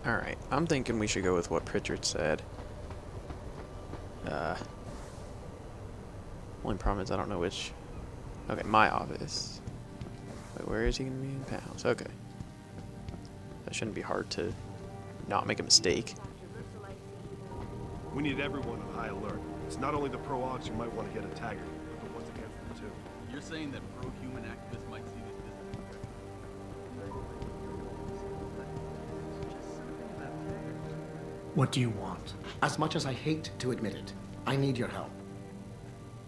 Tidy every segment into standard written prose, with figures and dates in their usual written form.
Alright, I'm thinking we should go with what Pritchard said. Only problem is I don't know which... Okay, my office. Wait, where is he going to be in pounds? Okay. That shouldn't be hard to not make a mistake. We need everyone on high alert. It's not only the pro-ogs who might want to get a Taggart, but the ones against them too. You're saying that pro-human activists might see this business? What do you want? As much as I hate to admit it, I need your help.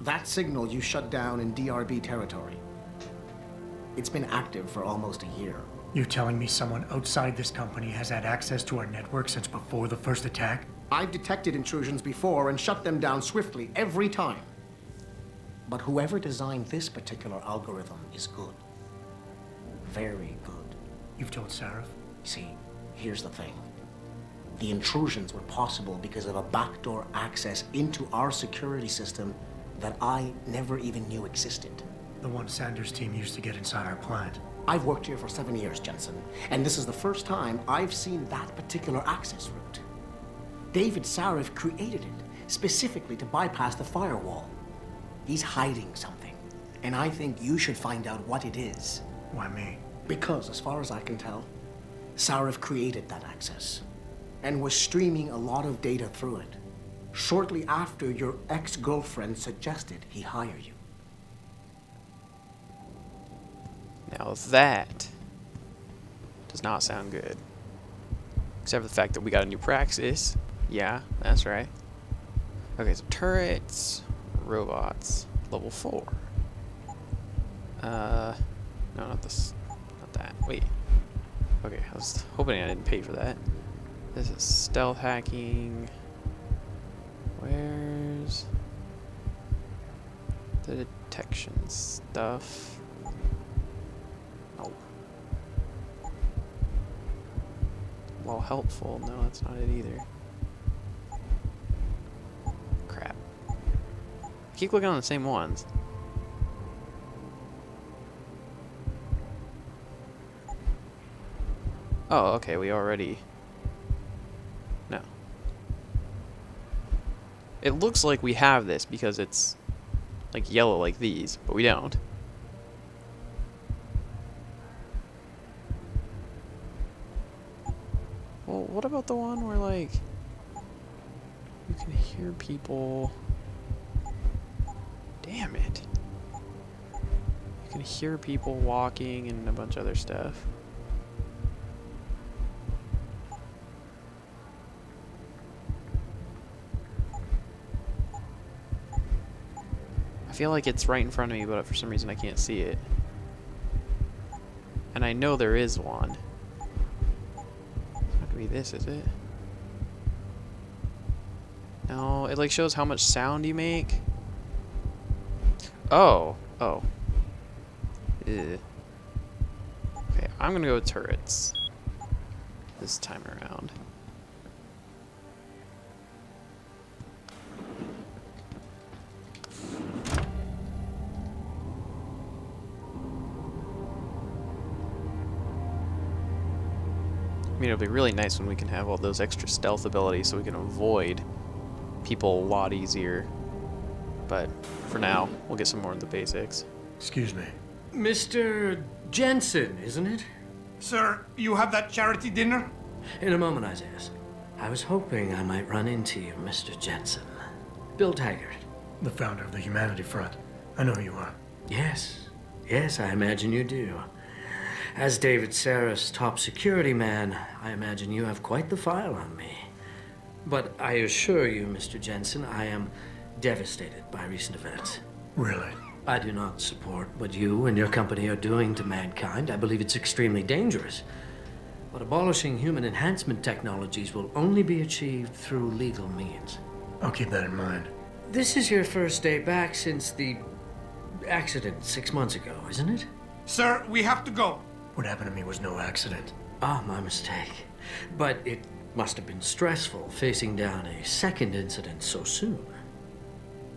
That signal you shut down in DRB territory. It's been active for almost a year. You telling me someone outside this company has had access to our network since before the first attack? I've detected intrusions before and shut them down swiftly every time. But whoever designed this particular algorithm is good. Very good. You've told Sarah? See, here's the thing. The intrusions were possible because of a backdoor access into our security system that I never even knew existed. The one Sanders' team used to get inside our plant. I've worked here for 7 years, Jensen, and this is the first time I've seen that particular access route. David Sarif created it specifically to bypass the firewall. He's hiding something, and I think you should find out what it is. Why me? Because, as far as I can tell, Sarif created that access and was streaming a lot of data through it shortly after your ex-girlfriend suggested he hire you. Now that does not sound good. Except for the fact that we got a new praxis. Yeah, that's right. Okay, so turrets, robots, level 4. No, not this. Not that. Wait. Okay, I was hoping I didn't pay for that. This is stealth hacking. Where's the detection stuff? Oh. Well, helpful. No, that's not it either. Crap. I keep clicking on the same ones. Oh, okay, we already... No. It looks like we have this because it's like yellow like these, but we don't. Well, what about the one where like you can hear people? Damn it. You can hear people walking and a bunch of other stuff. I feel like it's right in front of me, but for some reason I can't see it. And I know there is one. It's not gonna be this, is it? No, it like shows how much sound you make. Oh. Oh. Ew. Okay, I'm gonna go with turrets this time around. I mean, it'll be really nice when we can have all those extra stealth abilities so we can avoid people a lot easier. But for now, we'll get some more of the basics. Excuse me. Mr. Jensen, isn't it? Sir, you have that charity dinner? In a moment, Isaiah. I was hoping I might run into you, Mr. Jensen. Bill Taggart. The founder of the Humanity Front. I know who you are. Yes. Yes, I imagine you do. As David Sarah's top security man, I imagine you have quite the file on me. But I assure you, Mr. Jensen, I am devastated by recent events. Really? I do not support what you and your company are doing to mankind. I believe it's extremely dangerous. But abolishing human enhancement technologies will only be achieved through legal means. I'll keep that in mind. This is your first day back since the accident 6 months ago, isn't it? Sir, we have to go. What happened to me was no accident. Ah, my mistake. But it must have been stressful facing down a second incident so soon.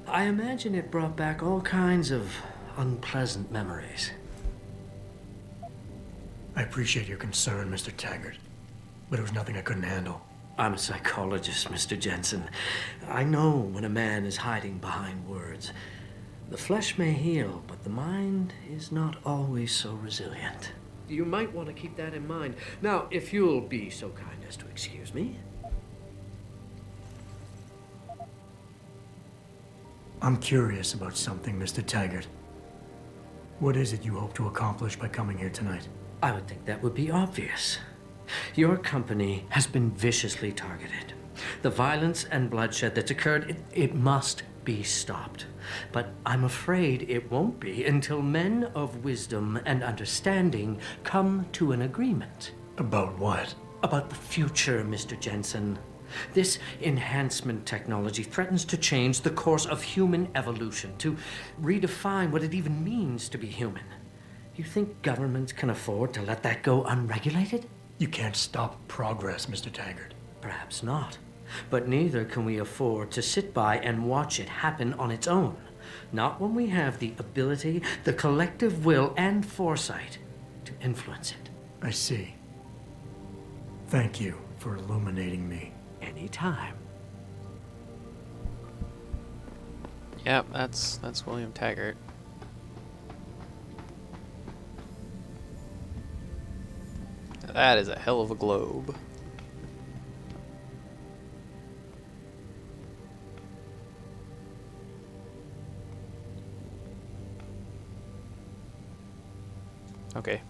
I imagine it brought back all kinds of unpleasant memories. I appreciate your concern, Mr. Taggart. but it was nothing I couldn't handle. I'm a psychologist, Mr. Jensen. I know when a man is hiding behind words. The flesh may heal, but the mind is not always so resilient. You might want to keep that in mind. Now, if you'll be so kind as to excuse me. I'm curious about something, Mr. Taggart. What is it you hope to accomplish by coming here tonight? I would think that would be obvious. Your company has been viciously targeted. The violence and bloodshed that's occurred, it must be stopped. But I'm afraid it won't be until men of wisdom and understanding come to an agreement. About what? About the future, Mr. Jensen. This enhancement technology threatens to change the course of human evolution, to redefine what it even means to be human. You think governments can afford to let that go unregulated? You can't stop progress, Mr. Taggart. Perhaps not. But neither can we afford to sit by and watch it happen on its own. Not when we have the ability, the collective will, and foresight to influence it. I see. Thank you for illuminating me. Anytime. Yep, that's William Taggart. Now that is a hell of a globe. Okay.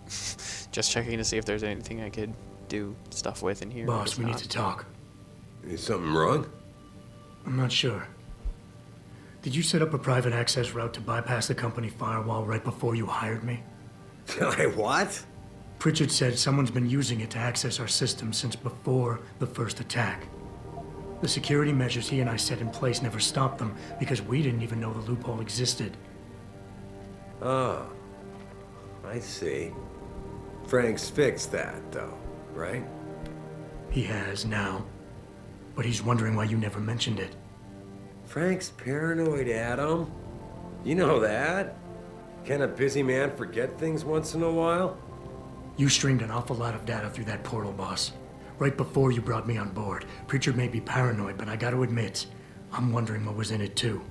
Just checking to see if there's anything I could do stuff with in here. Boss, It's we need not. to talk. Is something wrong? I'm not sure. Did you set up a private access route to bypass the company firewall right before you hired me? What? Pritchard said someone's been using it to access our system since before the first attack. The security measures he and I set in place never stopped them because we didn't even know the loophole existed. Oh, I see. Frank's fixed that, though, right? He has now. But he's wondering why you never mentioned it. Frank's paranoid, Adam. You know that. Can a busy man forget things once in a while? You streamed an awful lot of data through that portal, boss. Right before you brought me on board. Pritchard may be paranoid, but I gotta admit, I'm wondering what was in it too.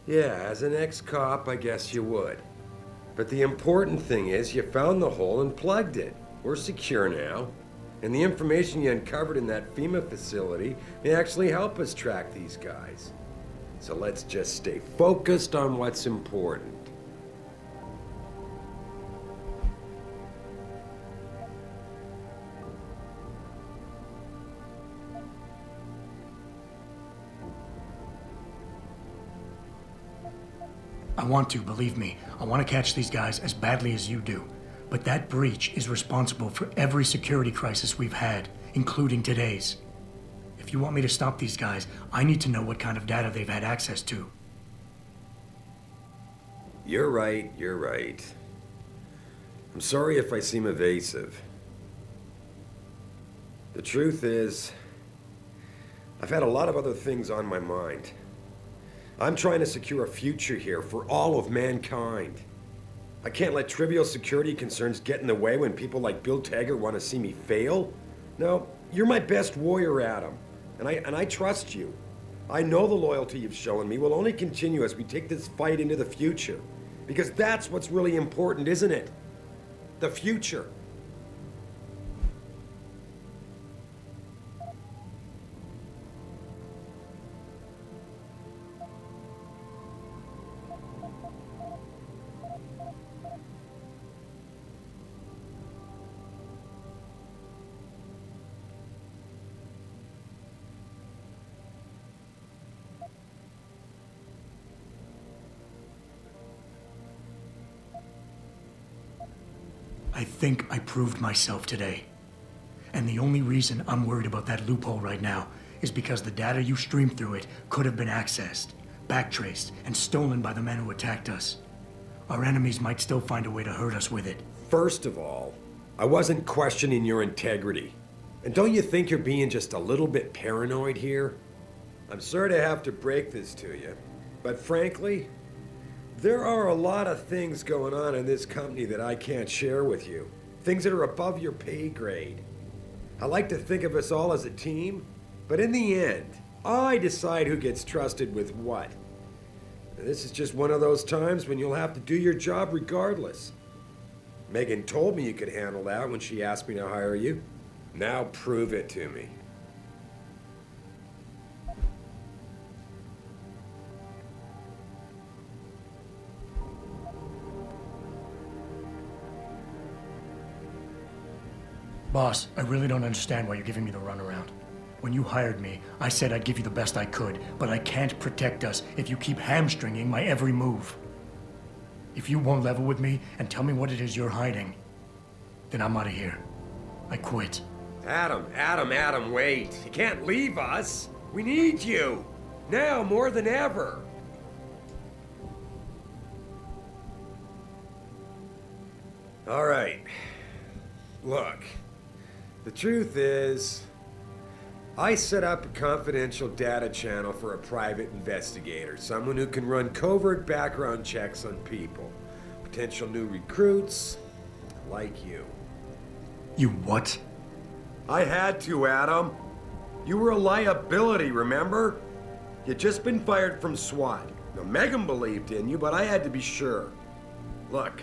Yeah, as an ex-cop, I guess you would. But the important thing is you found the hole and plugged it. We're secure now. And the information you uncovered in that FEMA facility may actually help us track these guys. So let's just stay focused on what's important. I want to, believe me. I want to catch these guys as badly as you do. But that breach is responsible for every security crisis we've had, including today's. If you want me to stop these guys, I need to know what kind of data they've had access to. You're right, you're right. I'm sorry if I seem evasive. The truth is, I've had a lot of other things on my mind. I'm trying to secure a future here for all of mankind. I can't let trivial security concerns get in the way when people like Bill Taggart want to see me fail. No, you're my best warrior, Adam, and I trust you. I know the loyalty you've shown me will only continue as we take this fight into the future. Because that's what's really important, isn't it? The future. I think I proved myself today. And the only reason I'm worried about that loophole right now is because the data you streamed through it could have been accessed, backtraced, and stolen by the men who attacked us. Our enemies might still find a way to hurt us with it. First of all, I wasn't questioning your integrity. And don't you think you're being just a little bit paranoid here? I'm sorry to have to break this to you, but frankly, there are a lot of things going on in this company that I can't share with you. Things that are above your pay grade. I like to think of us all as a team, but in the end, I decide who gets trusted with what. This is just one of those times when you'll have to do your job regardless. Megan told me you could handle that when she asked me to hire you. Now prove it to me. Boss, I really don't understand why you're giving me the runaround. When you hired me, I said I'd give you the best I could, but I can't protect us if you keep hamstringing my every move. If you won't level with me and tell me what it is you're hiding, then I'm out of here. I quit. Adam, wait. You can't leave us. We need you. Now more than ever. All right. Look, the truth is, I set up a confidential data channel for a private investigator, someone who can run covert background checks on people, potential new recruits, like you. You what? I had to, Adam. You were a liability, remember? You'd just been fired from SWAT. Now, Megan believed in you, but I had to be sure. Look,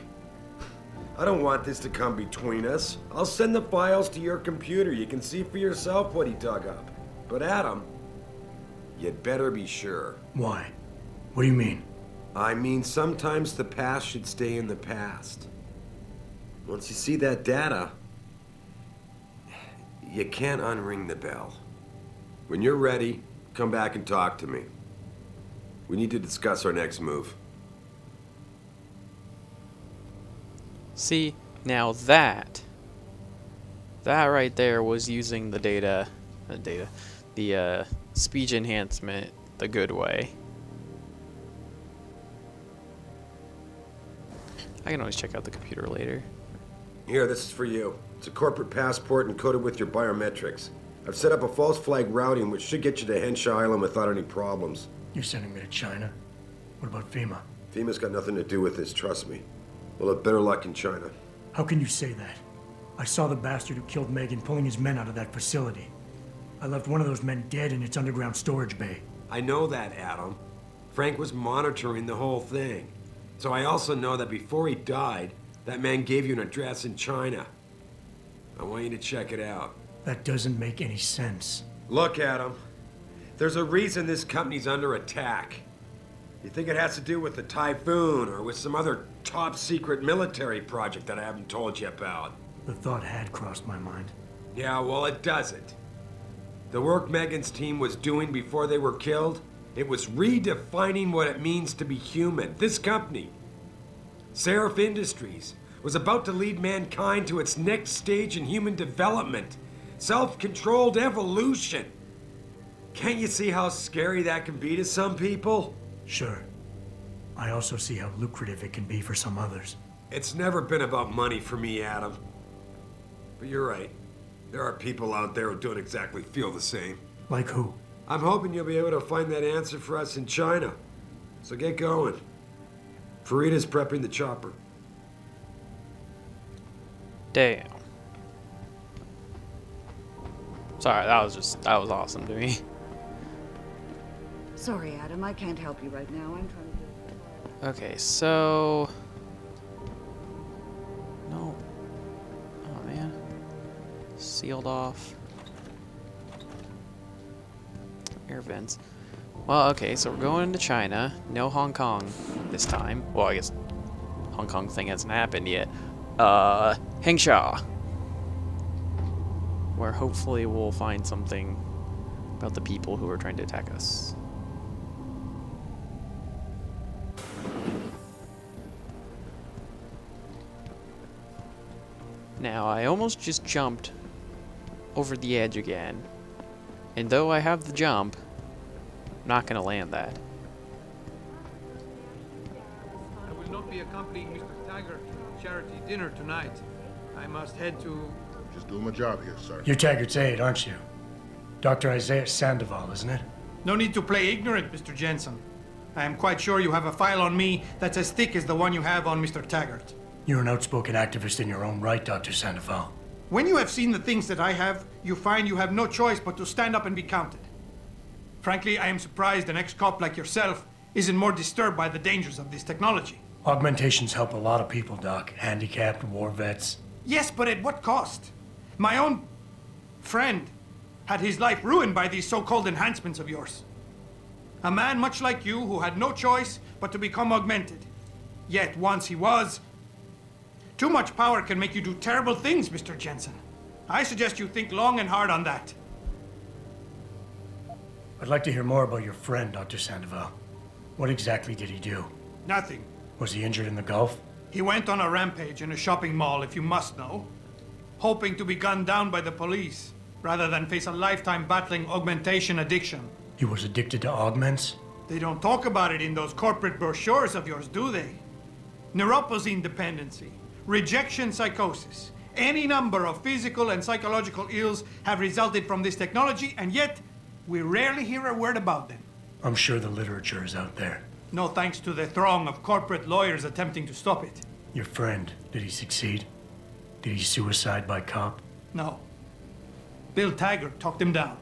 I don't want this to come between us. I'll send the files to your computer. You can see for yourself what he dug up. But Adam, you'd better be sure. Why? What do you mean? I mean, sometimes the past should stay in the past. Once you see that data, you can't unring the bell. When you're ready, come back and talk to me. We need to discuss our next move. See, now that right there was using the speech enhancement the good way. I can always check out the computer later. Here, this is for you. It's a corporate passport encoded with your biometrics. I've set up a false flag routing which should get you to Henshaw Island without any problems. You're sending me to China? What about FEMA? FEMA's got nothing to do with this, trust me. We'll have better luck in China. How can you say that? I saw the bastard who killed Megan pulling his men out of that facility. I left one of those men dead in its underground storage bay. I know that, Adam. Frank was monitoring the whole thing. So I also know that before he died, that man gave you an address in China. I want you to check it out. That doesn't make any sense. Look, Adam. There's a reason this company's under attack. You think it has to do with the typhoon or with some other top secret military project that I haven't told you about? The thought had crossed my mind. Yeah, well, it doesn't. The work Megan's team was doing before they were killed, it was redefining what it means to be human. This company, Seraph Industries, was about to lead mankind to its next stage in human development. Self-controlled evolution. Can't you see how scary that can be to some people? Sure. I also see how lucrative it can be for some others. It's never been about money for me, Adam. But you're right. There are people out there who don't exactly feel the same. Like who? I'm hoping you'll be able to find that answer for us in China. So get going. Farida's prepping the chopper. Damn. Sorry, that was awesome to me. Sorry, Adam, I can't help you right now. I'm trying to do... Okay, so... No. Oh, man. Sealed off. Air vents. Well, okay, so we're going into China. No Hong Kong this time. Well, I guess Hong Kong thing hasn't happened yet. Hengsha. Where hopefully we'll find something about the people who are trying to attack us. Now, I almost just jumped over the edge again. And though I have the jump, I'm not going to land that. I will not be accompanying Mr. Taggart to charity dinner tonight. I must head to... Just doing my job here, sir. You're Taggart's aide, aren't you? Dr. Isaiah Sandoval, isn't it? No need to play ignorant, Mr. Jensen. I am quite sure you have a file on me that's as thick as the one you have on Mr. Taggart. You're an outspoken activist in your own right, Dr. Sandoval. When you have seen the things that I have, you find you have no choice but to stand up and be counted. Frankly, I am surprised an ex-cop like yourself isn't more disturbed by the dangers of this technology. Augmentations help a lot of people, Doc. Handicapped, war vets. Yes, but at what cost? My own friend had his life ruined by these so-called enhancements of yours. A man much like you who had no choice but to become augmented. Yet once he was... Too much power can make you do terrible things, Mr. Jensen. I suggest you think long and hard on that. I'd like to hear more about your friend, Dr. Sandoval. What exactly did he do? Nothing. Was he injured in the Gulf? He went on a rampage in a shopping mall, if you must know, hoping to be gunned down by the police, rather than face a lifetime battling augmentation addiction. He was addicted to augments? They don't talk about it in those corporate brochures of yours, do they? Neuroposine dependency, rejection psychosis, any number of physical and psychological ills have resulted from this technology, and yet we rarely hear a word about them. I'm sure the literature is out there. No thanks to the throng of corporate lawyers attempting to stop it. Your friend, did he succeed? Did he suicide by cop? No. Bill Taggart talked him down.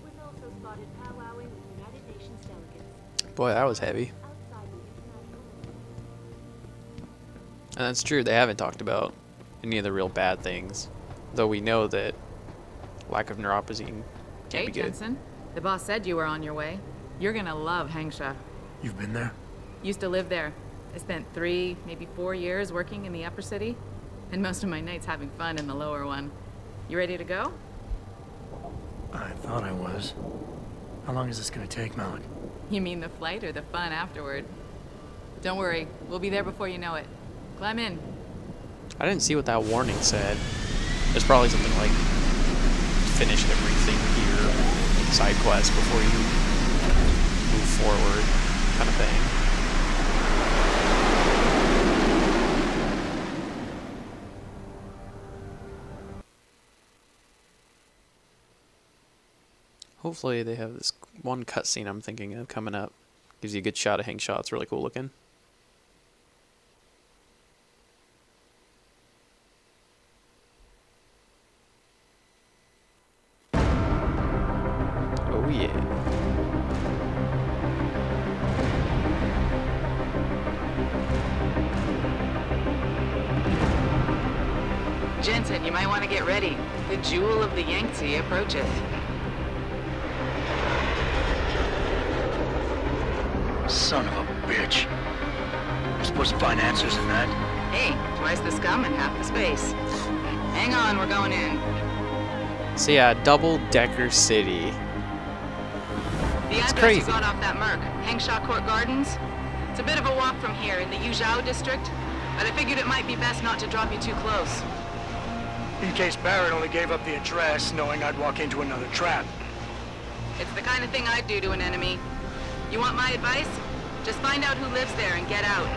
Was also spotted powwowing with United Nations delegates. Boy, that was heavy. Outside the international. And that's true, they haven't talked about any of the real bad things. Though we know that lack of neuroposine can Hey, be good. Jensen. The boss said you were on your way. You're gonna love Hengsha. You've been there? Used to live there. I spent 3, maybe 4 years working in the upper city, and most of my nights having fun in the lower one. You ready to go? I thought I was. How long is this gonna take, Malik? You mean the flight or the fun afterward? Don't worry, we'll be there before you know it. Climb in. I didn't see what that warning said. There's probably something like finish everything here, side quest before you move forward, kind of thing. Hopefully they have this one cutscene I'm thinking of coming up. Gives you a good shot of Hengsha. It's really cool looking. Oh yeah. Jensen, you might want to get ready. The jewel of the Yangtze approaches. Son of a bitch. We're supposed to find answers in that. Hey, twice the scum and half the space. Hang on, we're going in. So yeah, double-decker city. The It's address crazy. you got off that Merc, Hengsha Court Gardens. It's a bit of a walk from here in the Yuzhou district, but I figured it might be best not to drop you too close. In case Barrett only gave up the address, knowing I'd walk into another trap. It's the kind of thing I'd do to an enemy. You want my advice? Just find out who lives there and get out.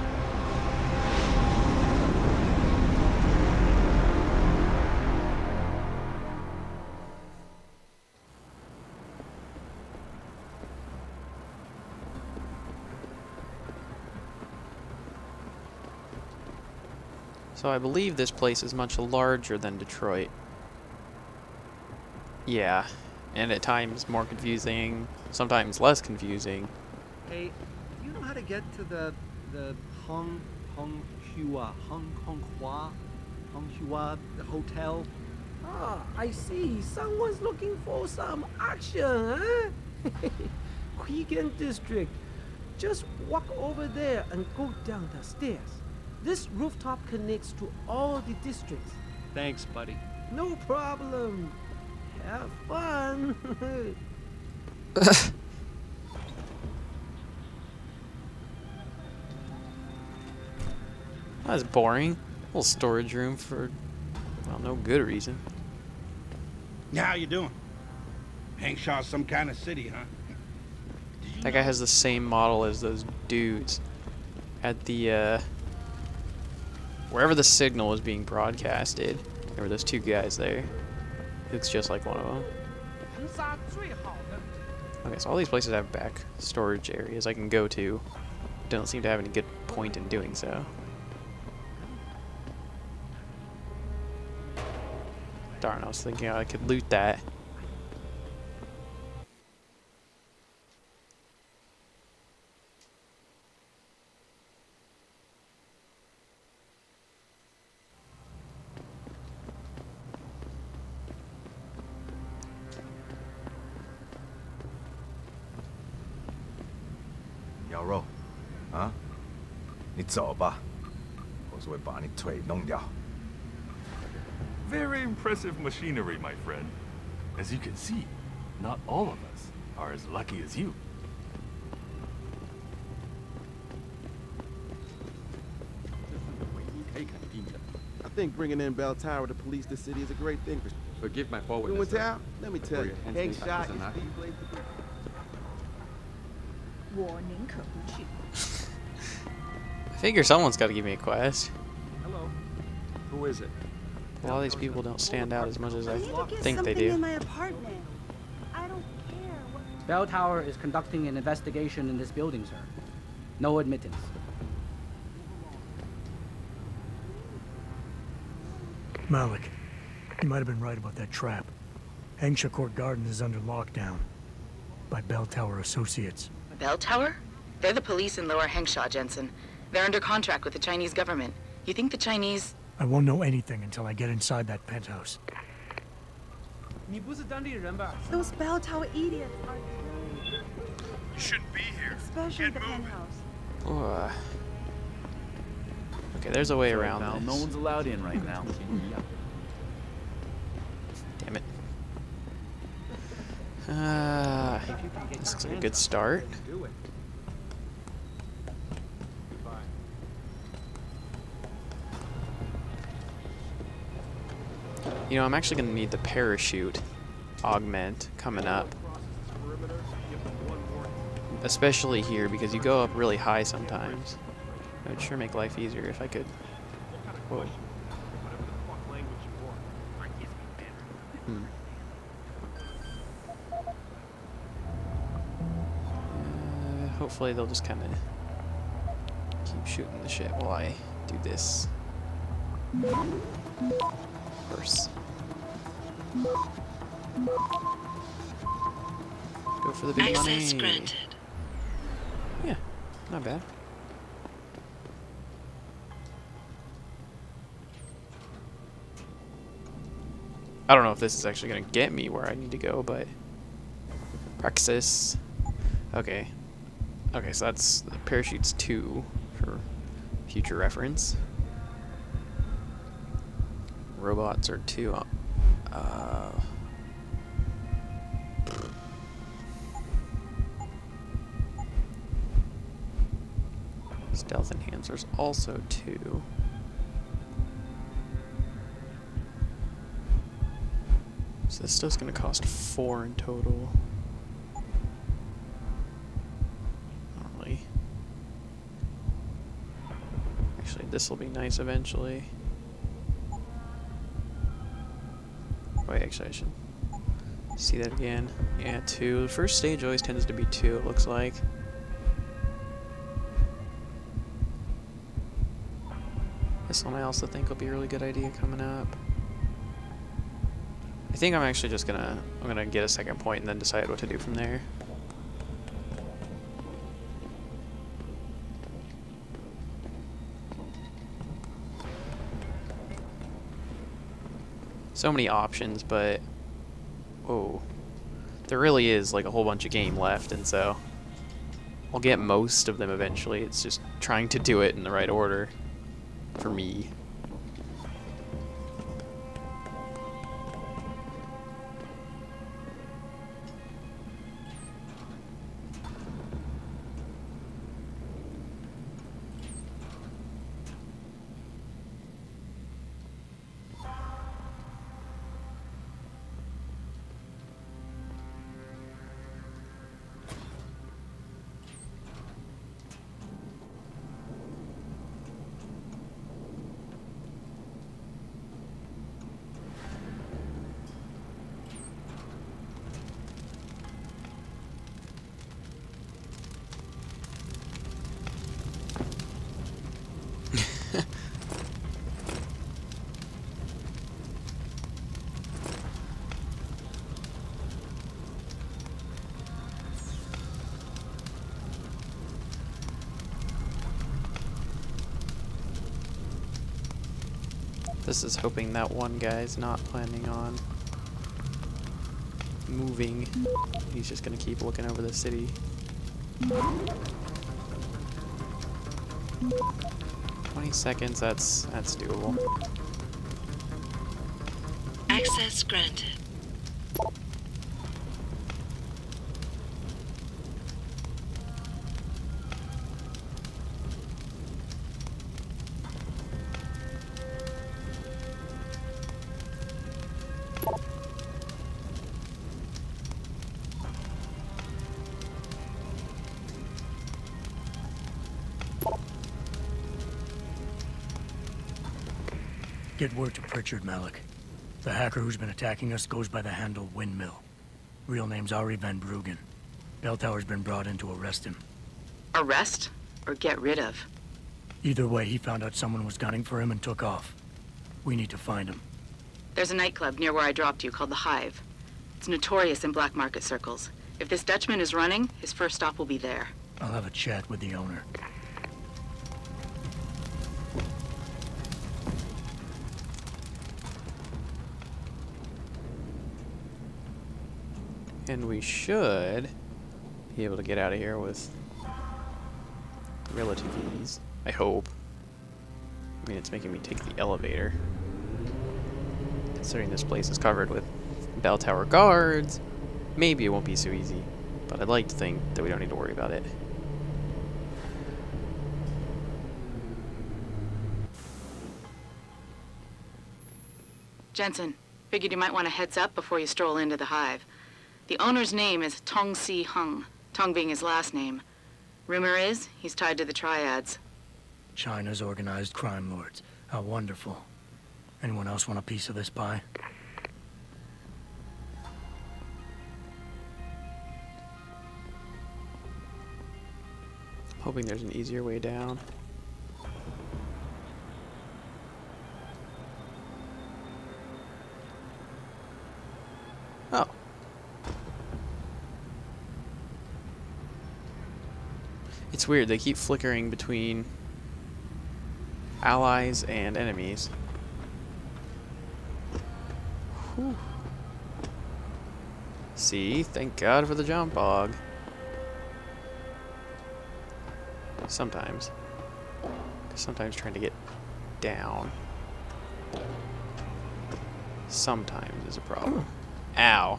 So I believe this place is much larger than Detroit. Yeah, and at times more confusing, sometimes less confusing. Hey, do you know how to get to the Honghua hotel? Ah, I see. Someone's looking for some action, huh? Quigan District. Just walk over there and go down the stairs. This rooftop connects to all the districts. Thanks, buddy. No problem. Have fun. That's boring. Little storage room for, well, no good reason. Yeah, how you doing? Hengshaw's some kind of city, huh? That guy has the same model as those dudes at the, wherever the signal was being broadcasted. There were those two guys there. Looks just like one of them. Okay, so all these places have back storage areas I can go to. Don't seem to have any good point in doing so. Darn, I was thinking I could loot that. Very impressive machinery, my friend. As you can see, not all of us are as lucky as you. I think bringing in Bell Tower to police the city is a great thing. Forgive my You forwardness. went out? Let me tell you, Hank shot is I figure someone's got to give me a quest. Hello. Who is it? A lot of these people don't stand out as much as I think they Something do. in my apartment. I don't care. What... Bell Tower is conducting an investigation in this building, sir. No admittance. Malik, you might have been right about that trap. Hengsha Court Garden is under lockdown by Bell Tower Associates. Bell Tower? They're the police in Lower Hengsha, Jensen. They're under contract with the Chinese government. You think the Chinese... I won't know anything until I get inside that penthouse. Those Bell Tower idiots are You shouldn't be here. especially the penthouse. Okay, there's a way around Val, this. no one's allowed in right now. Damn it. This looks like a good start. You know, I'm actually going to need the parachute augment coming up. Especially here, because you go up really high sometimes. It would sure make life easier if I could. Whoa. Hopefully they'll just kind of keep shooting the shit while I do this. First. Go for the big Access money. granted. Yeah, not bad. I don't know if this is actually going to get me where I need to go, but praxis. Okay. Okay, so that's the parachute's 2 for future reference. Robots are 2. Stealth enhancers also 2. So this stuff's gonna cost 4 in total. Not really. Actually, this will be nice eventually. Wait, actually, I should see that again. Yeah, 2. The first stage always tends to be 2, it looks like. This one I also think will be a really good idea coming up. I think I'm actually just gonna get a second point and then decide what to do from there. So many options, but whoa, there really is like a whole bunch of game left, and so I'll get most of them eventually. It's just trying to do it in the right order for me. This is hoping that one guy's not planning on moving. He's just gonna keep looking over the city. 20 seconds, that's doable. Access granted. Get word to Pritchard, Malik. The hacker who's been attacking us goes by the handle Windmill. Real name's Ari Van Bruggen. Bell Tower's been brought in to arrest him. Arrest or get rid of? Either way, he found out someone was gunning for him and took off. We need to find him. There's a nightclub near where I dropped you called the Hive. It's notorious in black market circles. If this Dutchman is running, his first stop will be there. I'll have a chat with the owner. And we should be able to get out of here with relative ease. I hope. I mean, it's making me take the elevator. Considering this place is covered with bell tower guards, maybe it won't be so easy. But I'd like to think that we don't need to worry about it. Jensen, figured you might want a heads up before you stroll into the Hive. The owner's name is Tong Si Hung, Tong being his last name. Rumor is he's tied to the Triads. China's organized crime lords. How wonderful. Anyone else want a piece of this pie? Hoping there's an easier way down. Oh. It's weird, they keep flickering between allies and enemies. Whew. See, thank God for the jump bog. Sometimes. Sometimes trying to get down. Sometimes is a problem. Ow.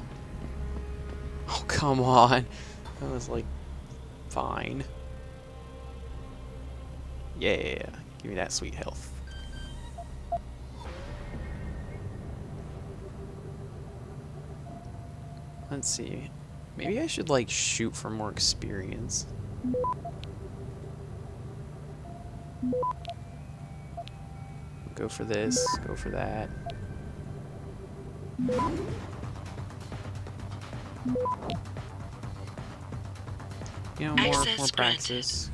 Oh, come on. That was like fine. Yeah, give me that sweet health. Let's see. Maybe I should like shoot for more experience. Go for this, go for that. You know, more practice.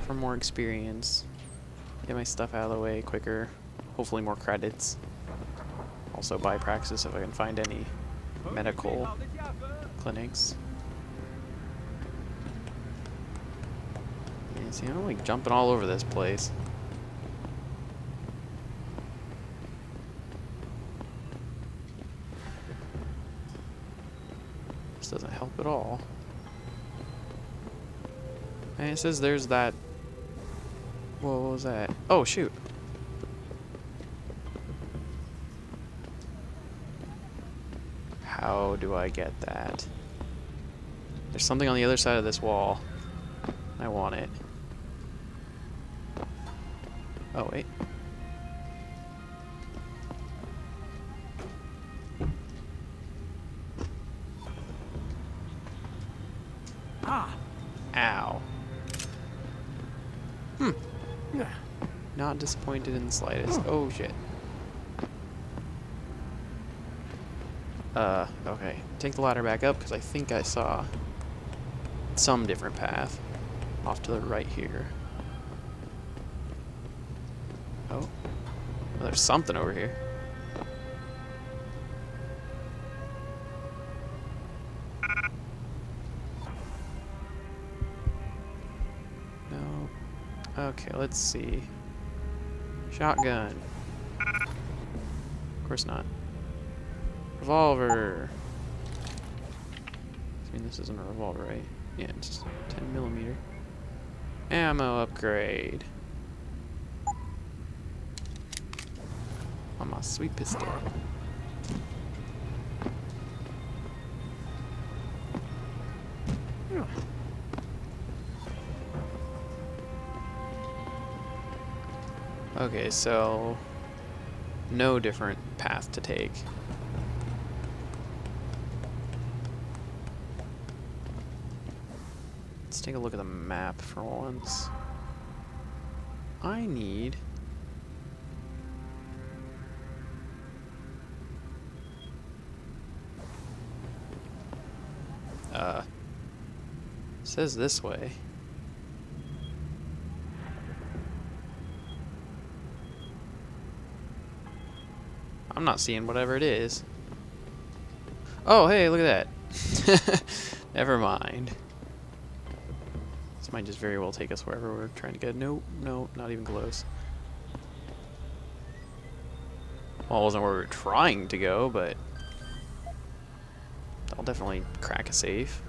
For more experience. Get my stuff out of the way quicker. Hopefully more credits. Also buy praxis if I can find any medical clinics. Yeah, see, I'm like jumping all over this place. This doesn't help at all. And it says there's that. Whoa, what was that? Oh, shoot. How do I get that? There's something on the other side of this wall. I want it. Oh, wait. Ah! Ow. Not disappointed in the slightest. Oh, shit. Okay. Take the ladder back up, because I think I saw some different path off to the right here. Oh. Well, there's something over here. No. Okay, let's see. Shotgun. course not. Revolver. I mean, this isn't a revolver, right? Yeah, it's 10mm. Ammo upgrade. On my sweet pistol. Okay, so no different path to take. Let's take a look at the map for once. I need says this way. I'm not seeing whatever it is. Oh, hey, look at that. Never mind. This might just very well take us wherever we're trying to go. Nope, nope, not even close. Well, it wasn't where we were trying to go, but I'll definitely crack a safe.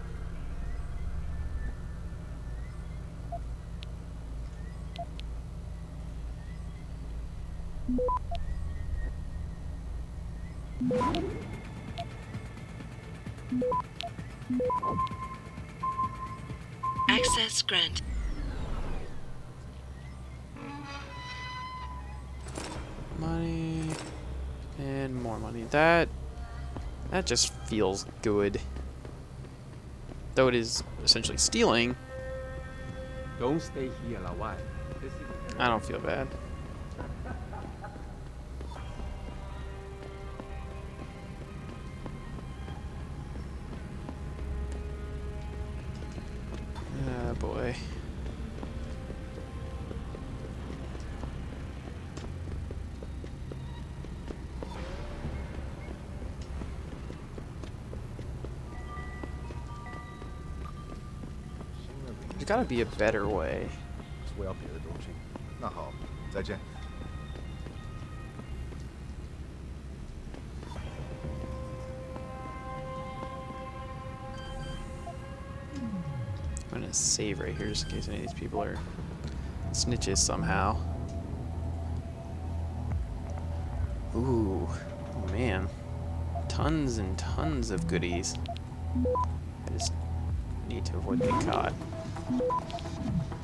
Access grant. Money and more money. That just feels good. Though it is essentially stealing. Don't stay here a while. I don't feel bad. Ah, boy. There's gotta be a better way. 我要别的东西。那好，再见。I'm gonna save right here just in case any of these people are snitches somehow. Ooh, man. Tons and tons of goodies. I just need to avoid being caught.